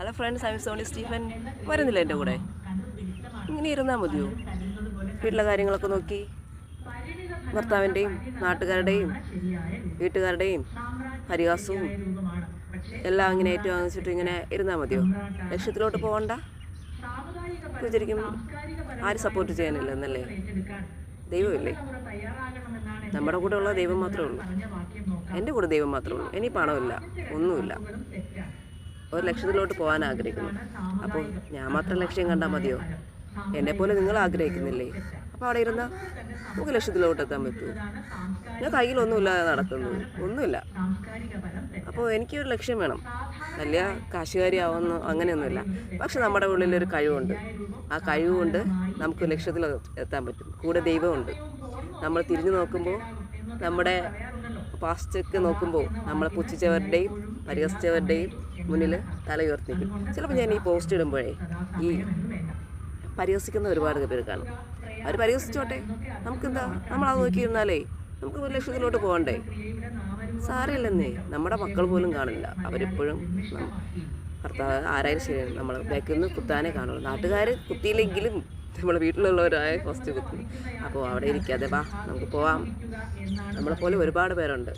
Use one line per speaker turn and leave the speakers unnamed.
Hello friends, I am Sony Stephen. വരുന്നില്ല എൻ്റെ കൂടെ? ഇങ്ങനെ ഇരുന്നാൽ മതിയോ? വീട്ടിലെ കാര്യങ്ങളൊക്കെ നോക്കി ഭർത്താവിൻ്റെയും നാട്ടുകാരുടെയും വീട്ടുകാരുടെയും പരിഹാസവും എല്ലാം ഇങ്ങനെ ഏറ്റുവാങ്ങിച്ചിട്ട് ഇങ്ങനെ ഇരുന്നാൽ മതിയോ? ലക്ഷ്യത്തിലോട്ട് പോകണ്ട? ശരിക്കും ആരും സപ്പോർട്ട് ചെയ്യാനില്ല എന്നല്ലേ? ദൈവമില്ലേ? നമ്മുടെ കൂടെ ഉള്ള ദൈവം മാത്രമേ ഉള്ളൂ. എൻ്റെ കൂടെ ദൈവം മാത്രമേ ഉള്ളൂ. ഇനി പണമില്ല, ഒന്നുമില്ല. ഒരു ലക്ഷ്യത്തിലോട്ട് പോകാൻ ആഗ്രഹിക്കുന്നു. അപ്പോൾ ഞാൻ മാത്രം ലക്ഷ്യം കണ്ടാൽ മതിയോ? എന്നെപ്പോലെ നിങ്ങൾ ആഗ്രഹിക്കുന്നില്ലേ? അപ്പോൾ അവിടെ ഇരുന്നാൽ നമുക്ക് ലക്ഷ്യത്തിലോട്ട് എത്താൻ പറ്റുമോ? ഞാൻ കയ്യിലൊന്നുമില്ലാതെ നടക്കുന്നു, ഒന്നുമില്ല. അപ്പോൾ എനിക്കൊരു ലക്ഷ്യം വേണം. വലിയ കാശുകാരിയാവുന്നു അങ്ങനെയൊന്നുമില്ല. പക്ഷെ നമ്മുടെ ഉള്ളിലൊരു കഴിവുണ്ട്. ആ കഴിവുകൊണ്ട് നമുക്ക് ലക്ഷ്യത്തിൽ എത്താൻ പറ്റും. കൂടെ ദൈവമുണ്ട്. നമ്മൾ തിരിഞ്ഞു നോക്കുമ്പോൾ, നമ്മുടെ പാസ്റ്റൊക്കെ നോക്കുമ്പോൾ നമ്മളെ പുച്ഛിച്ചവരുടെയും പരിഹസിച്ചവരുടെയും മുന്നിൽ തല ഉയർത്തിക്കും. ചിലപ്പോൾ ഞാൻ ഈ പോസ്റ്റ് ഇടുമ്പോഴേ ഈ പരിഹസിക്കുന്ന ഒരുപാട് പേര് കാണും. അവർ പരിഹസിച്ചോട്ടെ, നമുക്കെന്താ? നമ്മളത് നോക്കിയിരുന്നാലേ നമുക്ക് ഒരു ലക്ഷ്യത്തിലോട്ട് പോകണ്ടേ? സാരമില്ലെന്നേ, നമ്മുടെ മക്കൾ പോലും കാണില്ല. അവരെപ്പോഴും ഭർത്താവ് ആരായാലും ശരി, നമ്മൾ ബാക്കിൽ നിന്ന് കുത്താനേ കാണുള്ളൂ. നാട്ടുകാർ കുത്തിയില്ലെങ്കിലും നമ്മൾ വീട്ടിലുള്ളവരായ ഫസ്റ്റ് കുത്തും. അപ്പോൾ അവിടെ ഇരിക്കാതെ വാ, നമുക്ക് പോവാം. നമ്മളെപ്പോലെ ഒരുപാട് പേരുണ്ട്.